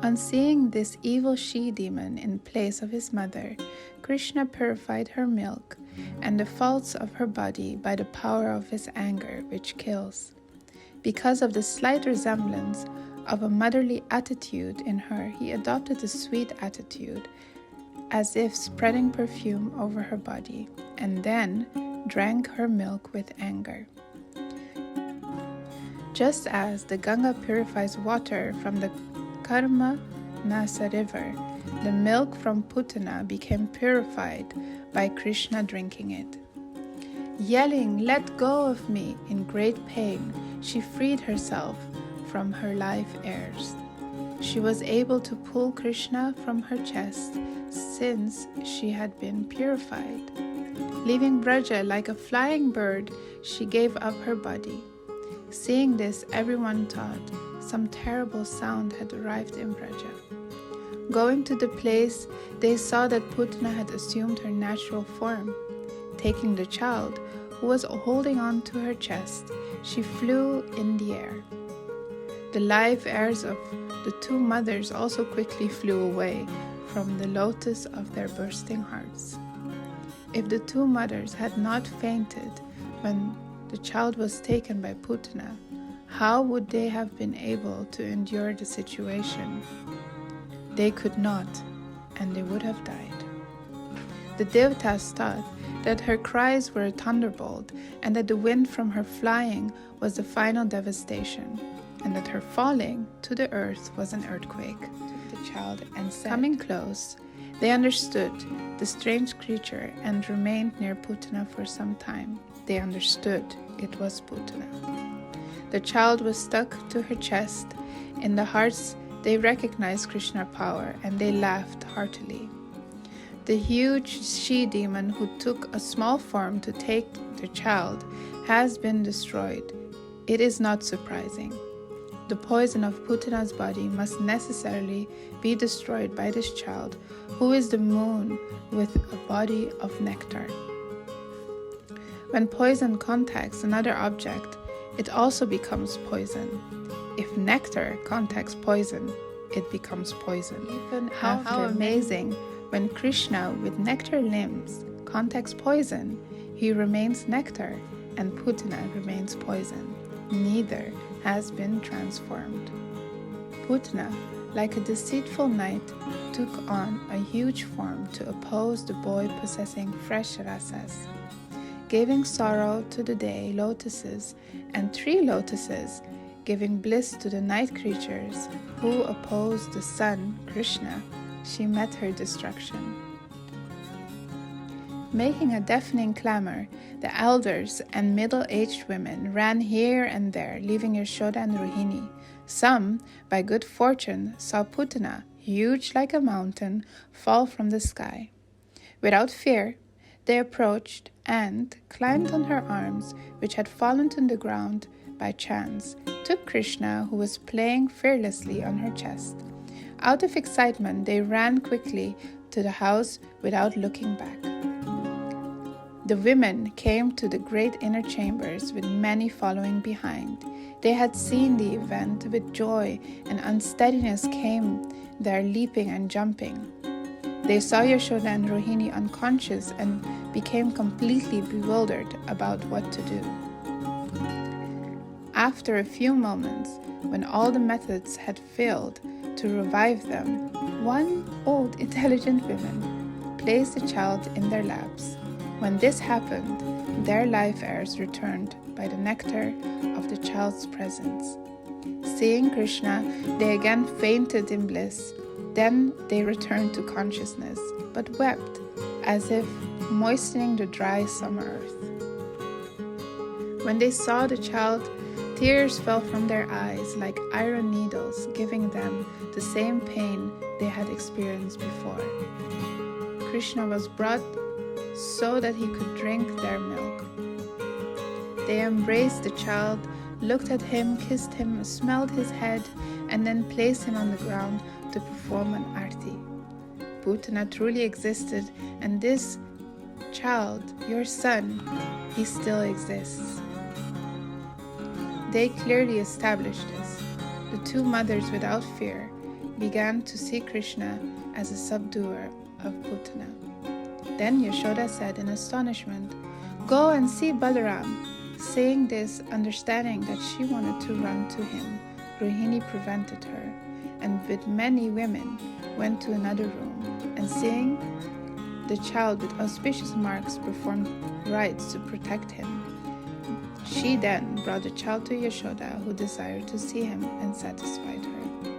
On seeing this evil she-demon in place of his mother, Krishna purified her milk and the faults of her body by the power of his anger, which kills. Because of the slight resemblance of a motherly attitude in her, he adopted a sweet attitude, as if spreading perfume over her body, and then drank her milk with anger. Just as the Ganga purifies water from the Karma Nasa river, the milk from Putana became purified by Krishna drinking it. Yelling, "Let go of me!" in great pain, she freed herself from her life heirs. She was able to pull Krishna from her chest since she had been purified. Leaving Braja like a flying bird, she gave up her body. Seeing this, everyone thought some terrible sound had arrived in Braja. Going to the place, they saw that Putana had assumed her natural form. Taking the child, who was holding on to her chest, she flew in the air. The live heirs of the two mothers also quickly flew away from the lotus of their bursting hearts. If the two mothers had not fainted when the child was taken by Putana, how would they have been able to endure the situation? They could not, and they would have died. The Devatas thought that her cries were a thunderbolt, and that the wind from her flying was the final devastation, and that her falling to the earth was an earthquake. Took the child and said, coming close, they understood the strange creature and remained near Putana for some time. They understood it was Putana. The child was stuck to her chest. In the hearts, they recognized Krishna power, and they laughed heartily. The huge she-demon who took a small form to take the child has been destroyed. It is not surprising. The poison of Putana's body must necessarily be destroyed by this child, who is the moon with a body of nectar. When poison contacts another object, it also becomes poison. If nectar contacts poison, it becomes poison. Even how amazing! When Krishna, with nectar limbs, contacts poison, he remains nectar, and Putana remains poison. Neither has been transformed. Putana, like a deceitful knight, took on a huge form to oppose the boy possessing fresh rasas. Giving sorrow to the day lotuses and 3 lotuses, giving bliss to the night creatures who opposed the sun, Krishna, she met her destruction. Making a deafening clamor, the elders and middle-aged women ran here and there, leaving Yashoda and Rohini. Some, by good fortune, saw Putana, huge like a mountain, fall from the sky. Without fear, they approached and climbed on her arms, which had fallen to the ground by chance, took Krishna, who was playing fearlessly on her chest. Out of excitement, they ran quickly to the house without looking back. The women came to the great inner chambers with many following behind. They had seen the event with joy, and unsteadiness came there leaping and jumping. They saw Yashoda and Rohini unconscious and became completely bewildered about what to do. After a few moments, when all the methods had failed to revive them, one old intelligent woman placed the child in their laps. When this happened, their life heirs returned by the nectar of the child's presence. Seeing Krishna, they again fainted in bliss. Then they returned to consciousness, but wept, as if moistening the dry summer earth. When they saw the child, tears fell from their eyes like iron needles, giving them the same pain they had experienced before. Krishna was brought so that he could drink their milk. They embraced the child, looked at him, kissed him, smelled his head, and then placed him on the ground to perform an arti. Putana truly existed, and this child, your son, he still exists. They clearly established this. The two mothers, without fear, began to see Krishna as a subduer of Putana. Then Yashoda said in astonishment, "Go and see Balaram." Saying this, understanding that she wanted to run to him, Rohini prevented her, and with many women went to another room, and seeing the child with auspicious marks performed rites to protect him. She then brought the child to Yashoda, who desired to see him, and satisfied her.